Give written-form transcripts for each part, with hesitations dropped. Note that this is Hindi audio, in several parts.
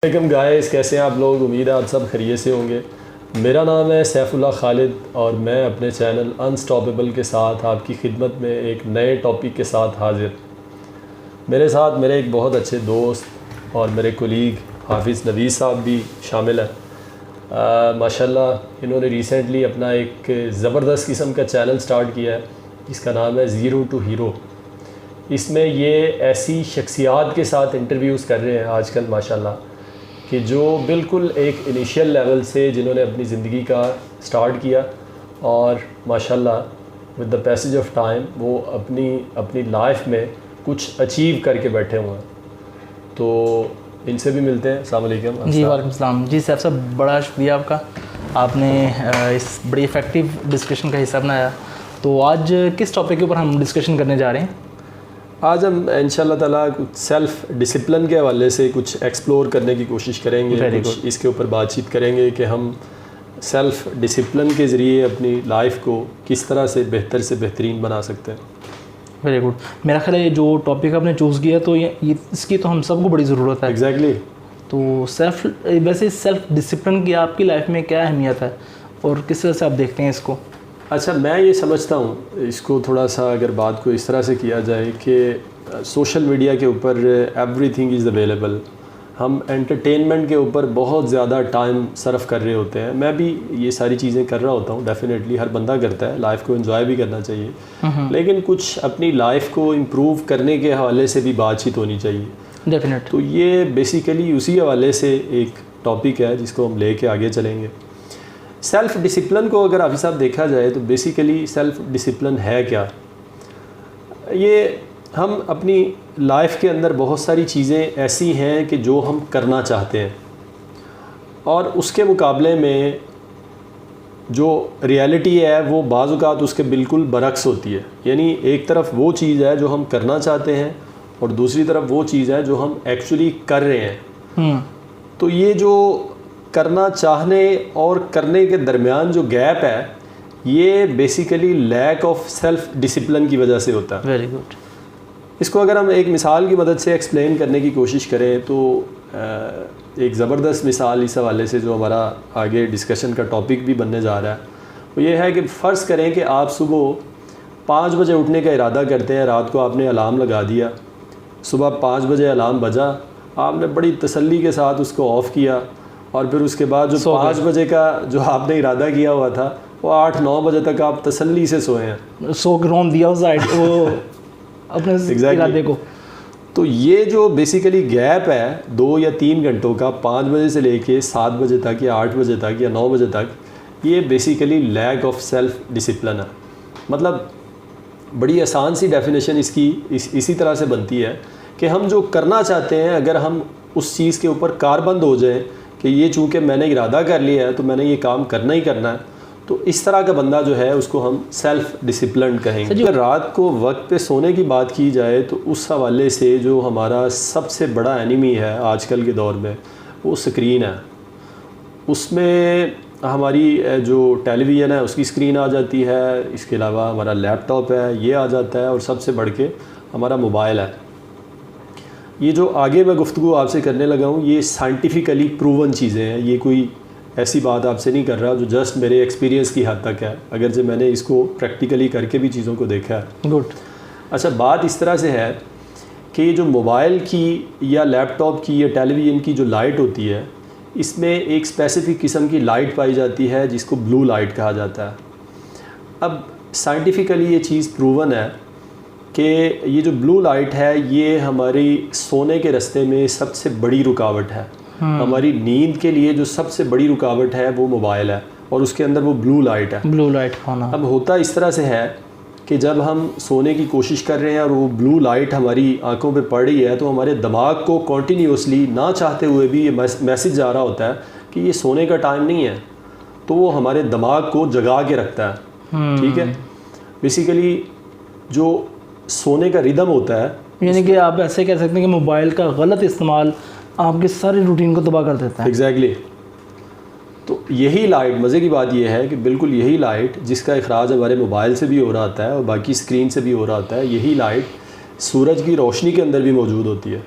वालेकुम गाइस, कैसे हैं आप लोग। उम्मीद है आप सब खैरियत से होंगे। मेरा नाम है सैफुल्लाह खालिद और मैं अपने चैनल अनस्टॉपेबल के साथ आपकी खिदमत में एक नए टॉपिक के साथ हाज़िर। मेरे साथ मेरे एक बहुत अच्छे दोस्त और मेरे कोलीग हाफिज़ नवीस साहब भी शामिल हैं। माशाल्लाह इन्होंने रिसेंटली अपना एक ज़बरदस्त किस्म का चैनल स्टार्ट किया है जिसका नाम है ज़ीरो टू हीरो। इसमें ये ऐसी शख्सियात के साथ इंटरव्यूज़ कर रहे हैं आजकल माशाल्लाह कि जो बिल्कुल एक इनिशियल लेवल से जिन्होंने अपनी ज़िंदगी का स्टार्ट किया और माशाल्लाह with the passage of time वो अपनी लाइफ में कुछ अचीव करके बैठे हुए हैं। तो इनसे भी मिलते हैं। अस्सलाम वालेकुम। जी वालेकुम सलाम। जी सैफ साहब, बड़ा शुक्रिया आपका, आपने इस बड़ी इफ़ेक्टिव डिस्कशन का हिस्सा बनाया। तो आज किस टॉपिक के ऊपर हम डिस्कशन करने जा रहे हैं? आज हम इंशाल्लाह ताला कुछ सेल्फ़ डिसिप्लिन के हवाले से कुछ एक्सप्लोर करने की कोशिश करेंगे, कुछ इसके ऊपर बातचीत करेंगे कि हम सेल्फ़ डिसिप्लिन के ज़रिए अपनी लाइफ को किस तरह से बेहतरीन बना सकते हैं। Very good. मेरा ख्याल है ये जो टॉपिक आपने चूज़ किया तो ये इसकी तो हम सबको बड़ी ज़रूरत है। एग्जैक्टली। तो वैसे सेल्फ़ डिसिप्लिन की आपकी लाइफ में क्या अहमियत है और किस तरह से आप देखते हैं इसको? अच्छा, मैं ये समझता हूँ इसको थोड़ा सा अगर बात को इस तरह से किया जाए कि सोशल मीडिया के ऊपर एवरीथिंग इज़ अवेलेबल। हम एंटरटेनमेंट के ऊपर बहुत ज़्यादा टाइम सर्फ कर रहे होते हैं। मैं भी ये सारी चीज़ें कर रहा होता हूँ, डेफिनेटली हर बंदा करता है, लाइफ को एंजॉय भी करना चाहिए, लेकिन कुछ अपनी लाइफ को इम्प्रूव करने के हवाले से भी बातचीत होनी चाहिए। डेफिनेट। तो ये बेसिकली उसी हवाले से एक टॉपिक है जिसको हम ले कर आगे चलेंगे। सेल्फ़ डिसिप्लिन को अगर हाफिज़ साहब देखा जाए तो बेसिकली सेल्फ़ डिसिप्लिन है क्या? ये हम अपनी लाइफ के अंदर बहुत सारी चीज़ें ऐसी हैं कि जो हम करना चाहते हैं और उसके मुकाबले में जो रियलिटी है वो बाज़ औक़ात उसके बिल्कुल बरक्स होती है। यानी एक तरफ वो चीज़ है जो हम करना चाहते हैं और दूसरी तरफ वो चीज़ है जो हम एक्चुअली कर रहे हैं। तो ये जो करना चाहने और करने के दरमियान जो गैप है ये basically lack of self discipline की वजह से होता है। Very good. इसको अगर हम एक मिसाल की मदद से एक्सप्लेन करने की कोशिश करें तो एक ज़बरदस्त मिसाल इस हवाले से जो हमारा आगे डिस्कशन का टॉपिक भी बनने जा रहा है वो ये है कि फ़र्ज़ करें कि आप सुबह 5 बजे उठने का इरादा करते हैं। रात को आपने अलार्म लगा दिया, सुबह 5 बजे अलार्म बजा, आपने बड़ी तसल्ली के साथ उसको ऑफ़ किया और फिर उसके बाद जो 5 बजे का जो आपने इरादा किया हुआ था वो 8-9 बजे तक आप तसल्ली से सोए हैं। सो ग्रोन दिया वो अपने इरादे को। तो ये जो बेसिकली गैप है 2 या 3 घंटों का, 5 बजे से लेके 7 बजे तक या 8 बजे तक या 9 बजे तक, ये basically lack of self discipline है। मतलब बड़ी आसान सी डेफिनेशन इसकी इसी तरह से बनती है कि हम जो करना चाहते हैं अगर हम उस चीज़ के ऊपर कारबंद हो जाएं कि ये चूँकि मैंने इरादा कर लिया है तो मैंने ये काम करना ही करना है, तो इस तरह का बंदा जो है उसको हम सेल्फ़ डिसिप्लिन कहेंगे। अगर रात को वक्त पे सोने की बात की जाए तो उस हवाले से जो हमारा सबसे बड़ा एनिमी है आजकल के दौर में वो स्क्रीन है। उसमें हमारी जो टेलीविज़न है उसकी स्क्रीन आ जाती है, इसके अलावा हमारा लैपटॉप है ये आ जाता है और सबसे बढ़ के हमारा मोबाइल है। ये जो आगे मैं गुफ्तगू आपसे करने लगा हूँ ये साइंटिफिकली प्रूवन चीज़ें हैं। ये कोई ऐसी बात आपसे नहीं कर रहा जो जस्ट मेरे एक्सपीरियंस की हद तक है, अगर से मैंने इसको प्रैक्टिकली करके भी चीज़ों को देखा है। गुड। अच्छा, बात इस तरह से है कि जो मोबाइल की या लैपटॉप की या टेलीविज़न की जो लाइट होती है इसमें एक स्पेसिफ़िक किस्म की लाइट पाई जाती है जिसको ब्लू लाइट कहा जाता है। अब साइंटिफिकली ये चीज़ प्रूवन है कि ये जो ब्लू लाइट है ये हमारी सोने के रास्ते में सबसे बड़ी रुकावट है। हमारी नींद के लिए जो सबसे बड़ी रुकावट है वो मोबाइल है और उसके अंदर वो ब्लू लाइट है। ब्लू लाइट होना। अब होता इस तरह से है कि जब हम सोने की कोशिश कर रहे हैं और वो ब्लू लाइट हमारी आंखों पे पड़ रही है तो हमारे दिमाग को कॉन्टीन्यूसली ना चाहते हुए भी ये मैसेज जा रहा होता है कि ये सोने का टाइम नहीं है, तो वो हमारे दिमाग को जगा के रखता है। ठीक है, बेसिकली जो सोने का रिदम होता है, यानी कि आप ऐसे कह सकते हैं कि मोबाइल का गलत इस्तेमाल आपके सारी रूटीन को तबाह कर देता है। एग्जैक्टली। तो यही लाइट, मज़े की बात यह है कि बिल्कुल यही लाइट जिसका इखराज हमारे मोबाइल से भी हो रहा होता है और बाकी स्क्रीन से भी हो रहा होता है, यही लाइट सूरज की रोशनी के अंदर भी मौजूद होती है।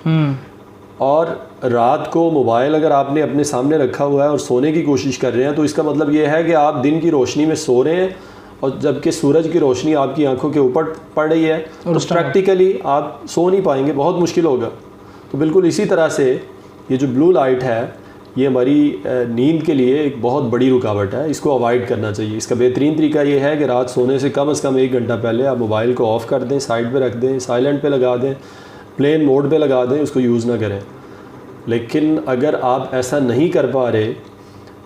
और रात को मोबाइल अगर आपने अपने सामने रखा हुआ है और सोने की कोशिश कर रहे हैं तो इसका मतलब ये है कि आप दिन की रोशनी में सो रहे हैं और जबकि सूरज की रोशनी आपकी आंखों के ऊपर पड़ रही है तो प्रैक्टिकली आप सो नहीं पाएंगे, बहुत मुश्किल होगा। तो बिल्कुल इसी तरह से ये जो ब्लू लाइट है ये हमारी नींद के लिए एक बहुत बड़ी रुकावट है, इसको अवॉइड करना चाहिए। इसका बेहतरीन तरीका ये है कि रात सोने से कम 1 घंटा पहले आप मोबाइल को ऑफ़ कर दें, साइड पे रख दें, साइलेंट पे लगा दें, प्लेन मोड पे लगा दें, उसको यूज़ ना करें। लेकिन अगर आप ऐसा नहीं कर पा रहे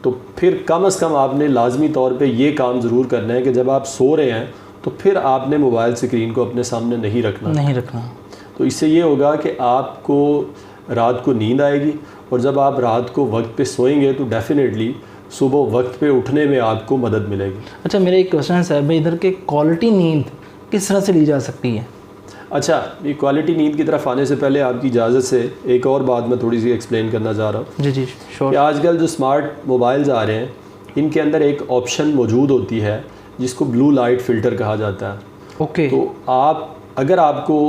तो फिर कम से कम आपने लाजमी तौर पे ये काम ज़रूर करना है कि जब आप सो रहे हैं तो फिर आपने मोबाइल स्क्रीन को अपने सामने नहीं रखना। तो इससे ये होगा कि आपको रात को नींद आएगी और जब आप रात को वक्त पे सोएंगे तो डेफिनेटली सुबह वक्त पे उठने में आपको मदद मिलेगी। अच्छा, मेरा एक क्वेश्चन है सर भाई, इधर के क्वालिटी नींद किस तरह से ली जा सकती है? अच्छा, ये क्वालिटी नींद की तरफ आने से पहले आपकी इजाज़त से एक और बात मैं थोड़ी सी एक्सप्लेन करना चाह रहा हूँ। जी श्योर। कि आजकल जो स्मार्ट मोबाइल्स आ रहे हैं इनके अंदर एक ऑप्शन मौजूद होती है जिसको ब्लू लाइट फ़िल्टर कहा जाता है। ओके। तो आप अगर आपको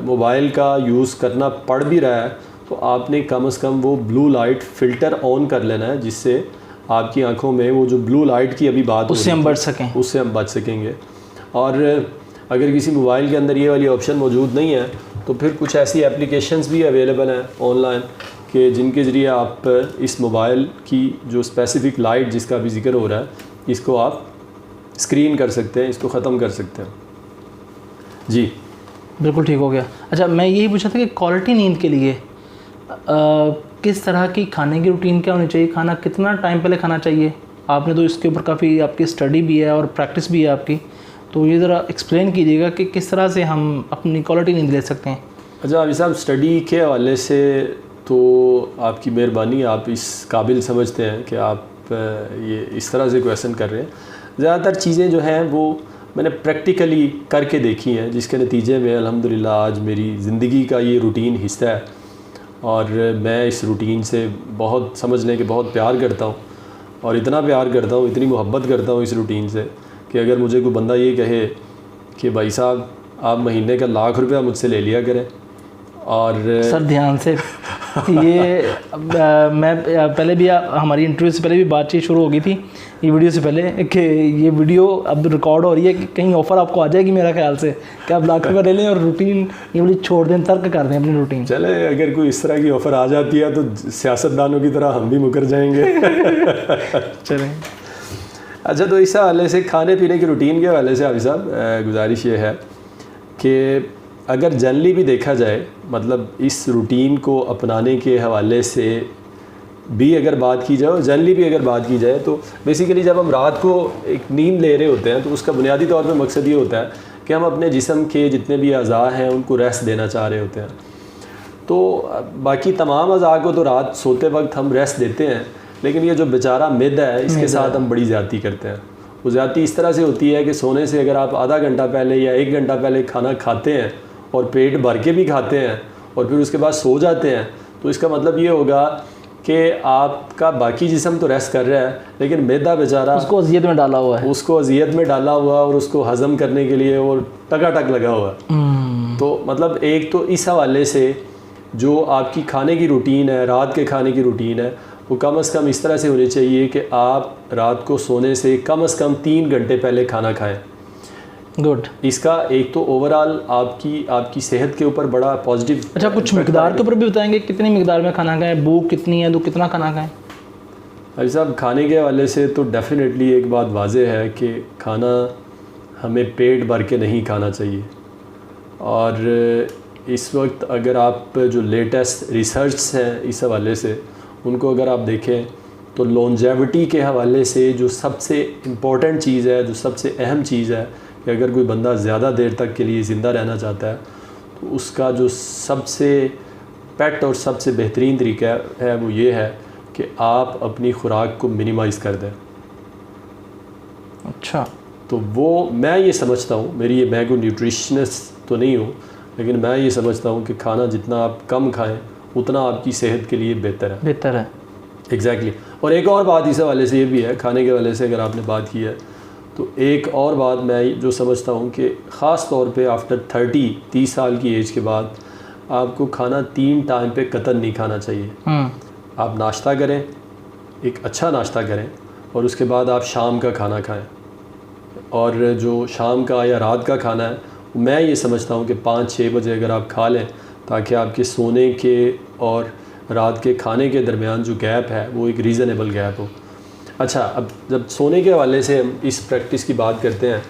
मोबाइल का यूज़ करना पड़ भी रहा है तो आपने कम से कम वो ब्लू लाइट फ़िल्टर ऑन कर लेना है, जिससे आपकी आंखों में वो जो ब्लू लाइट की अभी बात उससे हम बच सकेंगे। और अगर किसी मोबाइल के अंदर ये वाली ऑप्शन मौजूद नहीं है तो फिर कुछ ऐसी एप्लीकेशंस भी अवेलेबल हैं ऑनलाइन कि जिनके ज़रिए आप इस मोबाइल की जो स्पेसिफ़िक लाइट जिसका भी जिक्र हो रहा है इसको आप स्क्रीन कर सकते हैं, इसको ख़त्म कर सकते हैं। जी बिल्कुल ठीक हो गया। अच्छा, मैं यही पूछा था कि क्वालिटी नींद के लिए किस तरह की खाने की रूटीन क्या होनी चाहिए, खाना कितना टाइम पहले खाना चाहिए? आपने तो इसके ऊपर काफ़ी आपकी स्टडी भी है और प्रैक्टिस भी है आपकी, तो ये ज़रा एक्सप्लेन कीजिएगा कि किस तरह से हम अपनी क्वालिटी नींद ले सकते हैं। अच्छा अभी साहब, स्टडी के हवाले से तो आपकी मेहरबानी, आप इस काबिल समझते हैं कि आप ये इस तरह से क्वेश्चन कर रहे हैं। ज़्यादातर चीज़ें जो हैं वो मैंने प्रैक्टिकली करके देखी हैं, जिसके नतीजे में अल्हम्दुलिल्लाह आज मेरी ज़िंदगी का ये रूटीन हिस्सा है और मैं इस रूटीन से बहुत समझ लें कि बहुत प्यार करता हूँ और इतना प्यार करता हूँ, इतनी मोहब्बत करता हूँ इस रूटीन से कि अगर मुझे कोई बंदा ये कहे कि भाई साहब आप महीने का लाख रुपया मुझसे ले लिया करें और सर ध्यान से ये मैं पहले भी हमारी इंटरव्यू से पहले भी बातचीत शुरू हो गई थी ये वीडियो से पहले कि ये वीडियो अब रिकॉर्ड हो रही है कि कहीं ऑफ़र आपको आ जाएगी मेरा ख्याल से कि आप लाख रुपये ले लें और रूटीन ये वाली छोड़ दें, तर्क कर दें अपनी रूटीन। चले, अगर कोई इस तरह की ऑफ़र आ जाती है तो सियासतदानों की तरह हम भी मुकर जाएंगे। चलें। अच्छा, तो इस हवाले से खाने पीने की रूटीन के हवाले से हाफिज़ साहब गुजारिश ये है कि अगर जनरली भी देखा जाए, मतलब इस रूटीन को अपनाने के हवाले से भी अगर बात की जाए और जनरली भी अगर बात की जाए तो बेसिकली जब हम रात को एक नींद ले रहे होते हैं तो उसका बुनियादी तौर पे मकसद ये होता है कि हम अपने जिस्म के जितने भी अज़ा हैं उनको रेस्ट देना चाह रहे होते हैं। तो बाकी तमाम अज़ा को तो रात सोते वक्त हम रेस्ट देते हैं, लेकिन ये जो बेचारा मैदा है इसके साथ हम बड़ी ज़्यादती करते हैं। वो ज़्यादती इस तरह से होती है कि सोने से अगर आप आधा घंटा पहले या 1 घंटा पहले खाना खाते हैं और पेट भर के भी खाते हैं और फिर उसके बाद सो जाते हैं, तो इसका मतलब ये होगा कि आपका बाकी जिस्म तो रेस्ट कर रहा है लेकिन मैदा बेचारा उसको अज़ियत में डाला हुआ है, उसको अज़ियत में डाला हुआ और उसको हज़म करने के लिए वो टकाटक लगा हुआ है। तो मतलब एक तो इस हवाले से जो आपकी खाने की रूटीन है, रात के खाने की रूटीन है, वो कम से कम इस तरह से होनी चाहिए कि आप रात को सोने से कम 3 घंटे पहले खाना खाएं। गुड। इसका एक तो ओवरऑल आपकी सेहत के ऊपर बड़ा पॉजिटिव। अच्छा, कुछ मिकदार के ऊपर भी बताएंगे कितनी मिकदार में खाना खाएं, भूख कितनी है तो कितना खाना खाएं? भाई साहब, खाने के हवाले से तो डेफिनेटली एक बात वाज़ेह है कि खाना हमें पेट भर के नहीं खाना चाहिए। और इस वक्त अगर आप जो लेटेस्ट रिसर्च हैं इस हवाले से उनको अगर आप देखें तो लॉन्जेविटी के हवाले से जो सबसे इम्पॉर्टेंट चीज़ है, जो सबसे अहम चीज़ है कि अगर कोई बंदा ज़्यादा देर तक के लिए ज़िंदा रहना चाहता है तो उसका जो सबसे पेट और सबसे बेहतरीन तरीका है वो ये है कि आप अपनी खुराक को मिनिमाइज़ कर दें। अच्छा, तो वो मैं ये समझता हूँ, मैं कोई न्यूट्रिशनिस्ट तो नहीं हूँ, लेकिन मैं ये समझता हूँ कि खाना जितना आप कम खाएं उतना आपकी सेहत के लिए बेहतर है। एग्जैक्टली। और एक और बात इस हवाले से ये भी है, खाने के हवाले से अगर आपने बात की है तो एक और बात मैं जो समझता हूँ कि ख़ास तौर पे आफ्टर 30 साल की एज के बाद आपको खाना 3 टाइम पे कतन नहीं खाना चाहिए। आप नाश्ता करें, एक अच्छा नाश्ता करें, और उसके बाद आप शाम का खाना खाएं। और जो शाम का या रात का खाना है, मैं ये समझता हूँ कि 5-6 बजे अगर आप खा लें, ताकि आपके सोने के और रात के खाने के दरमियान जो गैप है वो एक रीज़नेबल गैप हो। अच्छा, अब जब सोने के हवाले से हम इस प्रैक्टिस की बात करते हैं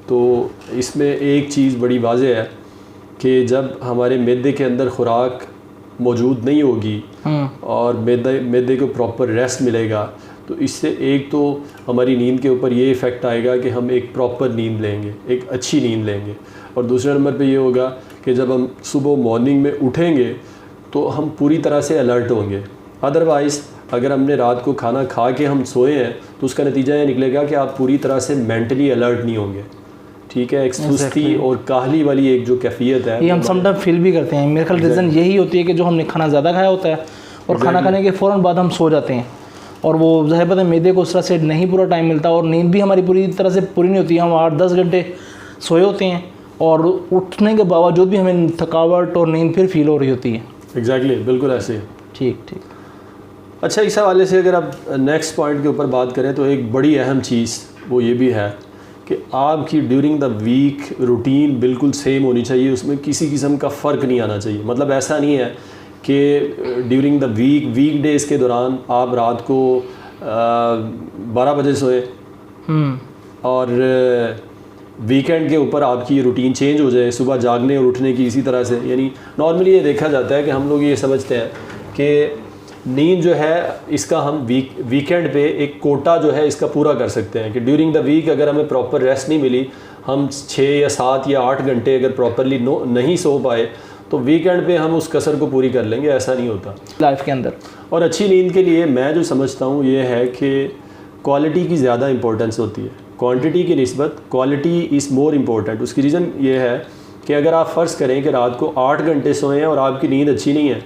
तो इसमें एक चीज़ बड़ी वाज़ेह है कि जब हमारे मैदे के अंदर खुराक मौजूद नहीं होगी और मैदे को प्रॉपर रेस्ट मिलेगा, तो इससे एक तो हमारी नींद के ऊपर ये इफ़ेक्ट आएगा कि हम एक प्रॉपर नींद लेंगे, एक अच्छी नींद लेंगे। और दूसरे नंबर पे ये होगा कि जब हम सुबह मॉर्निंग में उठेंगे तो हम पूरी तरह से अलर्ट होंगे। अदरवाइज़ अगर हमने रात को खाना खा के हम सोए हैं तो उसका नतीजा ये निकलेगा कि आप पूरी तरह से मेंटली अलर्ट नहीं होंगे। ठीक है, एक सुस्ती और काहली वाली एक जो कैफियत है, ये हम समटाइम फील भी करते हैं। मेरे ख्याल रीज़न यही होती है कि जो हमने खाना ज़्यादा खाया होता है और खाना खाने के फ़ौरन बाद हम सो जाते हैं, और वो ज़ाहिर बात है मैदे को उस तरह से नहीं पूरा टाइम मिलता, और नींद भी हमारी पूरी तरह से पूरी नहीं होती। हम 8-10 घंटे सोए होते हैं और उठने के बावजूद भी हमें थकावट और नींद फिर फील हो रही होती है। एग्जैक्टली, बिल्कुल ऐसे। ठीक। अच्छा, इस हवाले से अगर आप नेक्स्ट पॉइंट के ऊपर बात करें तो एक बड़ी अहम चीज़ वो ये भी है कि आपकी ड्यूरिंग द वीक रूटीन बिल्कुल सेम होनी चाहिए, उसमें किसी किस्म का फ़र्क नहीं आना चाहिए। मतलब ऐसा नहीं है कि ड्यूरिंग द वीक डेज़ के दौरान आप रात को 12 बजे सोए और वीकेंड के ऊपर आपकी रूटीन चेंज हो जाए, सुबह जागने और उठने की इसी तरह से। यानी नॉर्मली ये देखा जाता है कि हम लोग ये समझते हैं कि नींद जो है इसका हम वीकेंड पे एक कोटा जो है इसका पूरा कर सकते हैं, कि ड्यूरिंग द वीक अगर हमें प्रॉपर रेस्ट नहीं मिली, हम 6 या 7 या 8 घंटे अगर प्रॉपरली नहीं सो पाए, तो वीकेंड पे हम उस कसर को पूरी कर लेंगे। ऐसा नहीं होता लाइफ के अंदर। और अच्छी नींद के लिए मैं जो समझता हूँ ये है कि क्वालिटी की ज़्यादा इंपॉर्टेंस होती है, क्वांटिटी की निस्बत क्वालिटी इज़ मोर इम्पोर्टेंट। उसकी रीज़न ये है कि अगर आप फ़र्ज़ करें कि रात को 8 घंटे सोएं और आपकी नींद अच्छी नहीं है,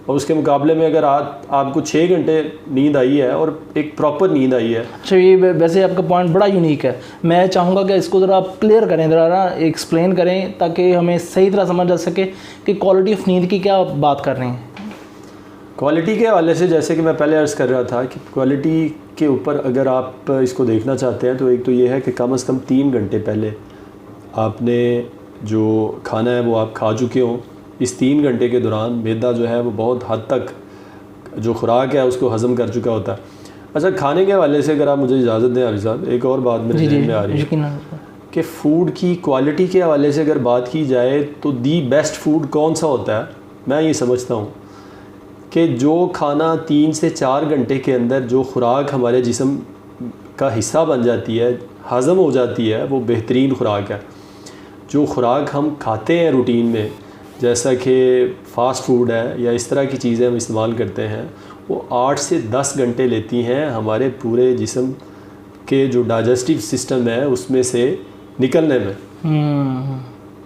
और उसके मुकाबले में अगर आपको 6 घंटे नींद आई है और एक प्रॉपर नींद आई है। अच्छा, ये वैसे आपका पॉइंट बड़ा यूनिक है। मैं चाहूँगा कि इसको ज़रा आप क्लियर करें, ज़रा ना एक्सप्लेन करें, ताकि हमें सही तरह समझ आ सके कि क्वालिटी ऑफ नींद की क्या बात कर रहे हैं। क्वालिटी के हवाले से जैसे कि मैं पहले अर्ज़ कर रहा था कि क्वालिटी के ऊपर अगर आप इसको देखना चाहते हैं तो एक तो ये है कि कम से कम 3 घंटे पहले आपने जो खाना है वो आप खा चुके हों। इस 3 घंटे के दौरान मैदा जो है वो बहुत हद तक जो खुराक है उसको हज़म कर चुका होता है। अच्छा, खाने के हवाले से अगर आप मुझे इजाज़त दें हाफिज़ साहब, एक और बात मेरे ज़हन में आ रही है कि फ़ूड की क्वालिटी के हवाले से अगर बात की जाए तो दी बेस्ट फूड कौन सा होता है। मैं ये समझता हूँ कि जो खाना 3 से 4 घंटे के अंदर जो खुराक हमारे जिस्म का हिस्सा बन जाती है, हज़म हो जाती है, वो बेहतरीन खुराक है। जो खुराक हम खाते हैं रूटीन में, जैसा कि फ़ास्ट फूड है या इस तरह की चीज़ें हम इस्तेमाल करते हैं, वो 8 से 10 घंटे लेती हैं हमारे पूरे जिस्म के जो डाइजेस्टिव सिस्टम है उसमें से निकलने में।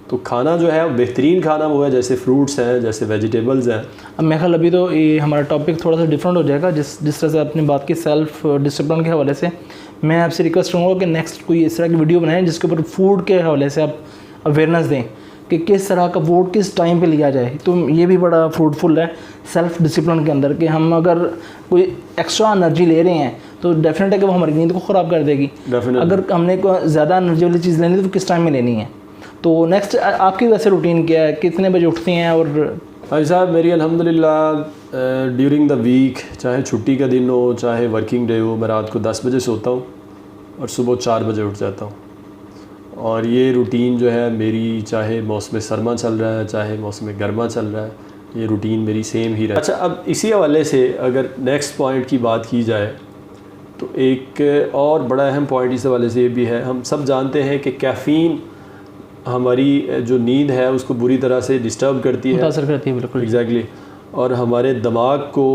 तो खाना जो है बेहतरीन खाना वो है जैसे फ्रूट्स हैं, जैसे वेजिटेबल्स हैं। अब मेरे ख्याल अभी तो ये हमारा टॉपिक थोड़ा सा डिफरेंट हो जाएगा, जिस तरह से आपने बात की सेल्फ़ डिसिप्लिन के हवाले से। मैं आपसे रिक्वेस्ट करूँगा कि नेक्स्ट कोई इस तरह की वीडियो बनाएं जिसके ऊपर फूड के हवाले से आप अवेयरनेस दें कि किस तरह का फूड किस टाइम पे लिया जाए। तो ये भी बड़ा फ्रूटफुल है सेल्फ़ डिसिप्लिन के अंदर, कि हम अगर कोई एक्स्ट्रा एनर्जी ले रहे हैं तो डेफिनेट है कि वो हमारी नींद को ख़राब कर देगी। अगर हमने कोई ज़्यादा एनर्जी वाली चीज़ लेनी है तो किस टाइम में लेनी है। तो नेक्स्ट आपकी वैसे रूटीन क्या है, कितने बजे उठती हैं? और भाई साहब, मेरी अल्हम्दुलिल्लाह ड्यूरिंग द वीक, चाहे छुट्टी का दिन हो चाहे वर्किंग डे हो, मैं रात को 10 बजे सोता हूँ और सुबह 4 बजे उठ जाता हूँ। और ये रूटीन जो है मेरी, चाहे मौसम सरमा चल रहा है चाहे मौसम गर्मा चल रहा है, ये रूटीन मेरी सेम ही रहा। अच्छा, अब इसी हवाले से अगर नेक्स्ट पॉइंट की बात की जाए तो एक और बड़ा अहम पॉइंट इस हवाले से ये भी है, हम सब जानते हैं कि कैफ़ीन हमारी जो नींद है उसको बुरी तरह से डिस्टर्ब करती है, मुतासर करती है। बिल्कुल एग्जैक्टली। और हमारे दिमाग को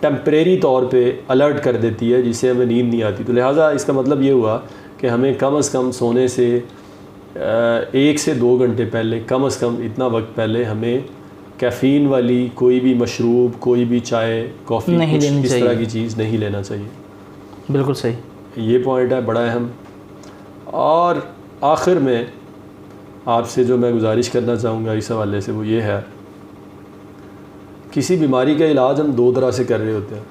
टेम्परेरी तौर पे अलर्ट कर देती है, जिससे हमें नींद नहीं आती। तो लिहाजा इसका मतलब ये हुआ कि हमें कम से कम सोने से 1 से 2 घंटे पहले, कम से कम इतना वक्त पहले हमें कैफ़ीन वाली कोई भी मशरूब, कोई भी चाय, कॉफ़ी, इस तरह की चीज़ नहीं लेना चाहिए। बिल्कुल सही, ये पॉइंट है बड़ा अहम। और आखिर में आपसे जो मैं गुजारिश करना चाहूँगा इस हवाले से वो ये है, किसी बीमारी का इलाज हम दो तरह से कर रहे होते हैं।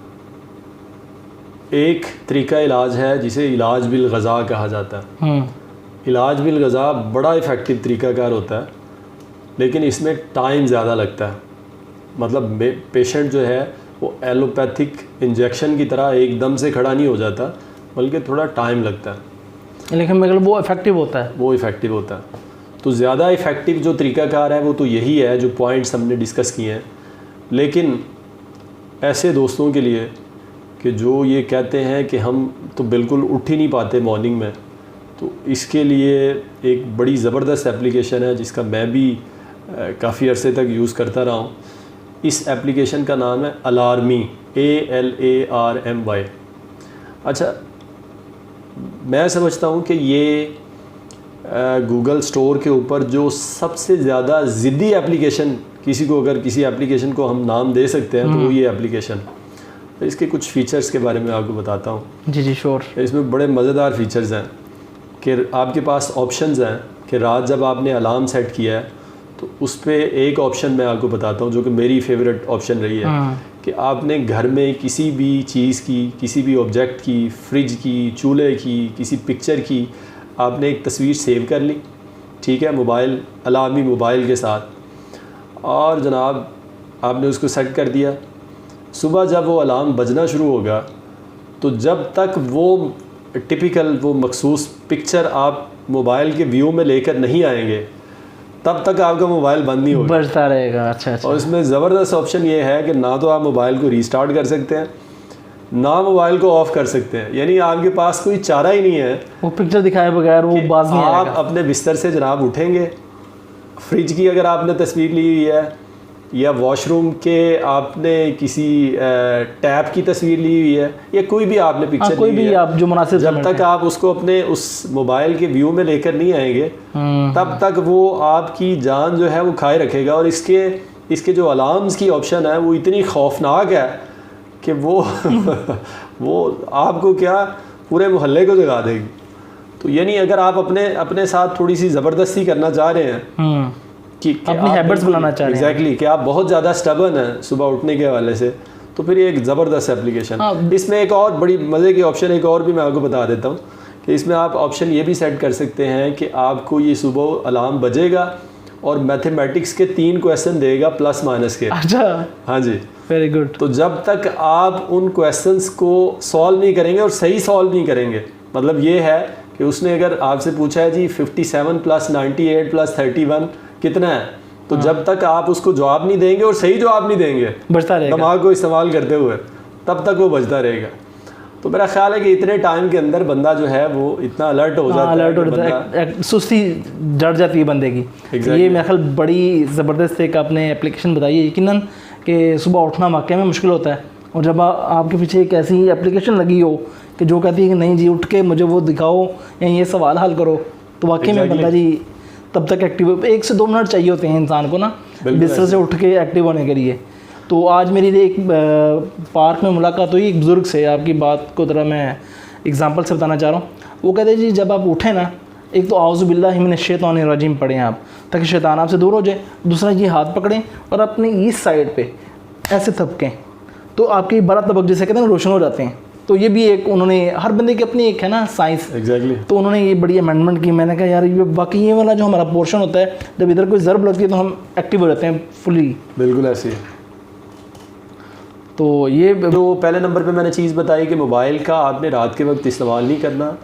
एक तरीका इलाज है जिसे इलाज बिल ग़ज़ा कहा जाता है। इलाज बिल ग़ज़ा बड़ा इफ़ेक्टिव तरीक़ाकार होता है, लेकिन इसमें टाइम ज़्यादा लगता है। मतलब पेशेंट जो है वो एलोपैथिक इंजेक्शन की तरह एकदम से खड़ा नहीं हो जाता, बल्कि थोड़ा टाइम लगता है, लेकिन मतलब वो इफ़ेक्टिव होता है। वो इफ़ेक्टिव होता है। तो ज़्यादा इफ़ेक्टिव जो तरीक़ाकार है वो तो यही है जो पॉइंट्स हमने डिस्कस किए हैं। लेकिन ऐसे दोस्तों के लिए कि जो ये कहते हैं कि हम तो बिल्कुल उठ ही नहीं पाते मॉर्निंग में, तो इसके लिए एक बड़ी ज़बरदस्त एप्लीकेशन है जिसका मैं भी काफ़ी अरसे तक यूज़ करता रहा हूँ। इस एप्लीकेशन का नाम है अलार्मी, ALARMY। अच्छा, मैं समझता हूँ कि ये गूगल स्टोर के ऊपर जो सबसे ज़्यादा ज़िद्दी एप्लीकेशन, किसी को अगर किसी एप्लीकेशन को हम नाम दे सकते हैं तो वो ये एप्लीकेशन। तो इसके कुछ फ़ीचर्स के बारे में आपको बताता हूँ। जी जी श्योर। इसमें बड़े मज़ेदार फ़ीचर्स हैं कि आपके पास ऑप्शंस हैं कि रात जब आपने अलार्म सेट किया है तो उस पर एक ऑप्शन मैं आपको बताता हूँ जो कि मेरी फेवरेट ऑप्शन रही है कि आपने घर में किसी भी चीज़ की, किसी भी ऑब्जेक्ट की, फ्रिज की, चूल्हे की, किसी पिक्चर की आपने एक तस्वीर सेव कर ली, ठीक है, मोबाइल अलार्मी मोबाइल के साथ, और जनाब आपने उसको सेट कर दिया। सुबह जब वो अलार्म बजना शुरू होगा तो जब तक वो टिपिकल वो मखसूस पिक्चर आप मोबाइल के व्यू में लेकर नहीं आएंगे तब तक आपका मोबाइल बंद नहीं होगा, बजता रहेगा। अच्छा अच्छा। और इसमें ज़बरदस्त ऑप्शन ये है कि ना तो आप मोबाइल को रीस्टार्ट कर सकते हैं, ना मोबाइल को ऑफ़ कर सकते हैं। यानी आपके पास कोई चारा ही नहीं है, वो पिक्चर दिखाए बगैर वो बाज नहीं आएगा। आप अपने बिस्तर से जनाब उठेंगे, फ्रिज की अगर आपने तस्वीर ली हुई है या वॉशरूम के आपने किसी टैप की तस्वीर ली हुई है या कोई भी आपने पिक्चर कोई भी आप जो मुनासिब, जब तक आप उसको अपने उस मोबाइल के व्यू में लेकर नहीं आएंगे तब तक वो आपकी जान जो है वो खाए रखेगा। और इसके जो अलार्म्स की ऑप्शन है वो इतनी खौफनाक है कि वो वो आपको क्या पूरे मोहल्ले को जगा देगी। तो यानी अगर आप अपने साथ थोड़ी सी ज़बरदस्ती करना चाह रहे हैं कि अपनी हैबिट्स बनाना चाह रहे हैं, एग्जैक्टली कि आप बहुत ज़्यादा स्टबर्न हैं सुबह उठने के हवाले से, तो फिर ये एक ज़बरदस्त एप्लीकेशन। इसमें एक और बड़ी मज़े की ऑप्शन एक और भी मैं आपको बता देता हूँ कि इसमें आप ऑप्शन ये भी सेट कर सकते हैं कि आपको ये सुबह अलार्म बजेगा और मैथमेटिक्स के 3 क्वेश्चन देगा प्लस माइनस के। अच्छा, हाँ जी, वेरी गुड। तो जब तक आप उन क्वेश्चंस को सॉल्व नहीं करेंगे और सही सॉल्व नहीं करेंगे, मतलब ये है कि उसने अगर आपसे पूछा है जी 57 + 98 + 31 कितना है, तो जब तक आप उसको जवाब नहीं देंगे और सही जवाब नहीं देंगे बजता रहेगा दिमाग को इस्तेमाल करते हुए, तब तक वो बजता रहेगा। तो मेरा ख्याल है कि इतने टाइम के अंदर बंदा जो है वो इतना अलर्ट हो जाता है, सुस्ती जड़ जाती है बंदे की। ये मेरा ख्याल बड़ी ज़बरदस्त एक आपने एप्लीकेशन बताई है। यकीनन कि सुबह उठना वाकई में मुश्किल होता है, और जब आपके पीछे एक ऐसी एप्लीकेशन लगी हो कि जो कहती है कि नहीं जी उठ के मुझे वो दिखाओ या ये सवाल हल करो, तो वाकई में बंदा जी तब तक एक्टिव 1 से 2 मिनट चाहिए होते हैं इंसान को ना बिस्तर से उठ के एक्टिव होने के लिए। तो आज मेरी एक पार्क में मुलाकात हुई एक बुज़ुर्ग से, आपकी बात को ज़रा मैं एग्जांपल से बताना चाह रहा हूँ। वो कहते हैं जी जब आप उठें ना, एक तो आउज़ु बिल्लाहि मिनश शैतानिर रजीम पढ़ें आप ताकि शैतान आपसे दूर हो जाए, दूसरा ये हाथ पकड़ें और अपनी इस साइड पे ऐसे थपकें तो आपके 12 तबक जैसे कहते हैं रोशन हो जाते हैं। तो ये भी एक उन्होंने, हर बंदे की अपनी एक है ना साइंस। एग्जैक्टली। तो उन्होंने ये बड़ी अमेंडमेंट की। मैंने कहा यार ये बाकी ये वाला जो हमारा पोर्शन होता है जब इधर कोई ज़रब लगती है तो हम एक्टिव हो जाते हैं फुली। बिल्कुल ऐसे ही। तो ये जो पहले नंबर पे मैंने चीज़ बताई कि मोबाइल का आपने रात के वक्त इस्तेमाल नहीं करना।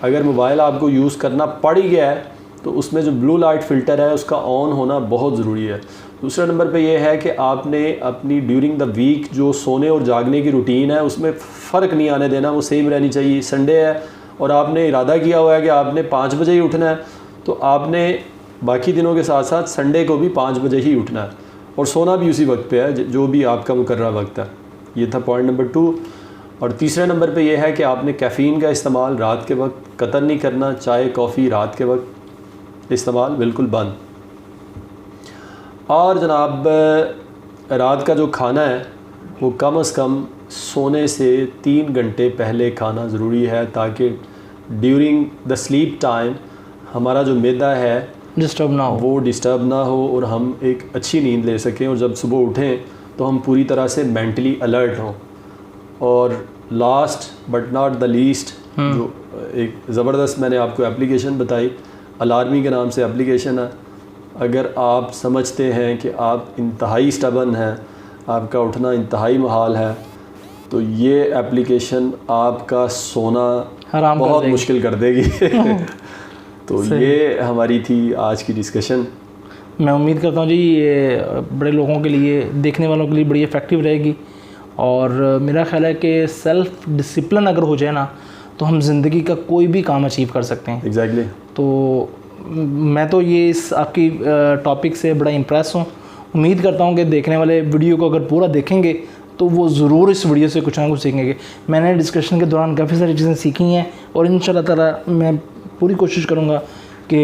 अगर मोबाइल आपको यूज़ करना पड़ ही गया है तो उसमें जो ब्लू लाइट फ़िल्टर है उसका ऑन होना बहुत ज़रूरी है। दूसरा नंबर पे ये है कि आपने अपनी ड्यूरिंग द वीक जो सोने और जागने की रूटीन है उसमें फ़र्क नहीं आने देना, वो सेम रहनी चाहिए। संडे है और आपने इरादा किया हुआ है कि आपने 5 बजे ही उठना है, तो आपने बाकी दिनों के साथ साथ संडे को भी 5 बजे ही उठना है और सोना भी उसी वक्त पे है जो भी आपका मुकर्रर वक्त है। ये था पॉइंट नंबर 2। और तीसरे नंबर पे ये है कि आपने कैफ़ीन का इस्तेमाल रात के वक्त कतई नहीं करना। चाय कॉफ़ी रात के वक्त इस्तेमाल बिल्कुल बंद। और जनाब रात का जो खाना है वो कम से कम सोने से 3 घंटे पहले खाना ज़रूरी है ताकि ड्यूरिंग द स्लीप टाइम हमारा जो मैदा है डिस्टर्ब ना हो। वो डिस्टर्ब ना हो और हम एक अच्छी नींद ले सकें, और जब सुबह उठें तो हम पूरी तरह से मेंटली अलर्ट हों। और last but not the least, जो एक ज़बरदस्त मैंने आपको एप्लीकेशन बताई, अलार्मी के नाम से एप्लीकेशन है। अगर आप समझते हैं कि आप इंतहाई स्टबन हैं, आपका उठना इंतहाई मुहाल है, तो ये एप्लीकेशन आपका सोना हराम कर बहुत देगी। मुश्किल कर देगी। तो ये हमारी थी आज की डिस्कशन। मैं उम्मीद करता हूँ जी ये बड़े लोगों के लिए, देखने वालों के लिए बड़ी इफ़ेक्टिव रहेगी। और मेरा ख्याल है कि सेल्फ़ डिसिप्लिन अगर हो जाए ना, तो हम ज़िंदगी का कोई भी काम अचीव कर सकते हैं। एग्जैक्टली। तो मैं तो ये इस आपकी टॉपिक से बड़ा इम्प्रेस हूँ। उम्मीद करता हूँ कि देखने वाले वीडियो को अगर पूरा देखेंगे तो वो ज़रूर इस वीडियो से कुछ ना कुछ सीखेंगे। मैंने डिस्कशन के दौरान काफ़ी सारी चीज़ें सीखी हैं, और इंशाल्लाह ताला मैं पूरी कोशिश करूँगा कि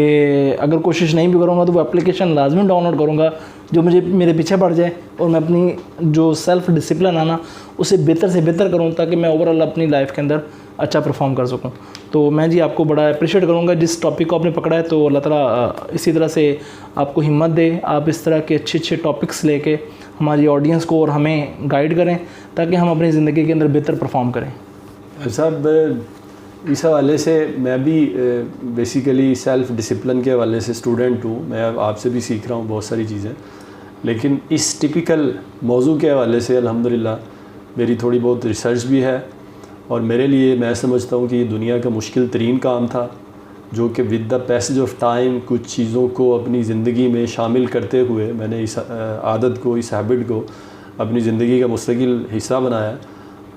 अगर कोशिश नहीं भी करूँगा तो वो एप्लीकेशन लाजमी डाउनलोड करूँगा जो मुझे मेरे पीछे पड़ जाए, और मैं अपनी जो सेल्फ़ डिसिप्लिन है ना उसे बेहतर से बेहतर करूँ, ताकि मैं ओवरऑल अपनी लाइफ के अंदर अच्छा परफॉर्म कर सकूँ। तो मैं जी आपको बड़ा अप्रिशिएट करूँगा जिस टॉपिक को आपने पकड़ा है। तो अल्लाह ताला इसी तरह से आपको हिम्मत दे, आप इस तरह के अच्छे अच्छे टॉपिक्स लेके हमारी ऑडियंस को और हमें गाइड करें, ताकि हम अपनी ज़िंदगी के अंदर बेहतर परफॉर्म करें। साहब, इस हवाले से मैं भी बेसिकली सेल्फ़ डिसिप्लिन के हवाले से स्टूडेंट हूँ। मैं आपसे भी सीख रहा हूँ बहुत सारी चीज़ें, लेकिन इस टिपिकल मौजू के हवाले से अल्हम्दुलिल्लाह मेरी थोड़ी बहुत रिसर्च भी है, और मेरे लिए मैं समझता हूँ कि ये दुनिया का मुश्किल तरीन काम था, जो कि with the passage of time कुछ चीज़ों को अपनी ज़िंदगी में शामिल करते हुए मैंने इस आदत को, इस हैबिट को अपनी ज़िंदगी का मुस्तकिल हिस्सा बनाया।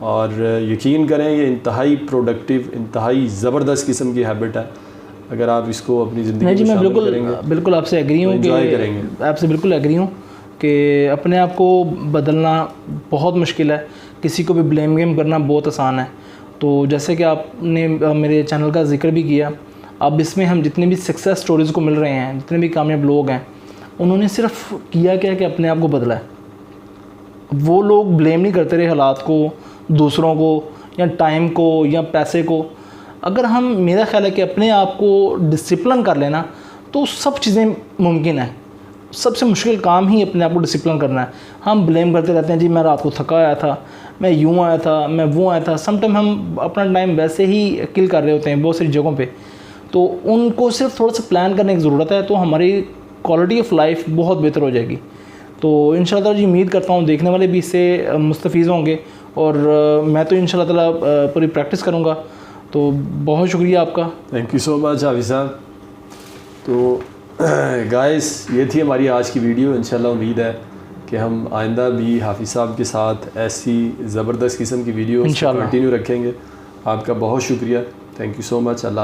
और यकीन करें ये इंतहाई प्रोडक्टिव, इंतहाई ज़बरदस्त किस्म की हैबिट है। अगर आप इसको अपनी ज़िंदगी में शामिल करेंगे, बिल्कुल आपसे एग्री हूँ, एंजॉय करेंगे। आपसे बिल्कुल एग्री हूँ कि अपने आप को बदलना बहुत मुश्किल है, किसी को भी ब्लेम गेम करना बहुत आसान है। तो जैसे कि आपने मेरे चैनल का जिक्र भी किया, अब इसमें हम जितने भी सक्सेस स्टोरीज़ को मिल रहे हैं, जितने भी कामयाब लोग हैं, उन्होंने सिर्फ किया क्या कि अपने आप को बदला है। वो लोग ब्लेम नहीं करते रहे हालात को, दूसरों को, या टाइम को, या पैसे को। अगर हम, मेरा ख्याल है कि अपने आप को डिसिप्लिन कर लेना तो सब चीज़ें मुमकिन है। सबसे मुश्किल काम ही अपने आप को डिसिप्लिन करना है। हम ब्लेम करते रहते हैं, जी मैं रात को थका आया था, मैं यूँ आया था, मैं वो आया था। समटाइम हम अपना टाइम वैसे ही किल कर रहे होते हैं बहुत सारी जगहों पे, तो उनको सिर्फ थोड़ा सा प्लान करने की ज़रूरत है, तो हमारी क्वालिटी ऑफ लाइफ बहुत बेहतर हो जाएगी। तो इंशाल्लाह जी उम्मीद करता हूँ देखने वाले भी इससे मुस्तफ़ीज़ होंगे, और मैं तो इंशाल्लाह ताला पूरी प्रैक्टिस करूँगा। तो बहुत शुक्रिया आपका। थैंक यू सो मच हाफिज़ साहब। तो गाइस, ये थी हमारी आज की वीडियो। इंशाल्लाह उम्मीद है कि हम आइंदा भी हाफिज़ साहब के साथ ऐसी ज़बरदस्त किस्म की वीडियो कंटिन्यू रखेंगे। आपका बहुत शुक्रिया। Thank you so much. Allah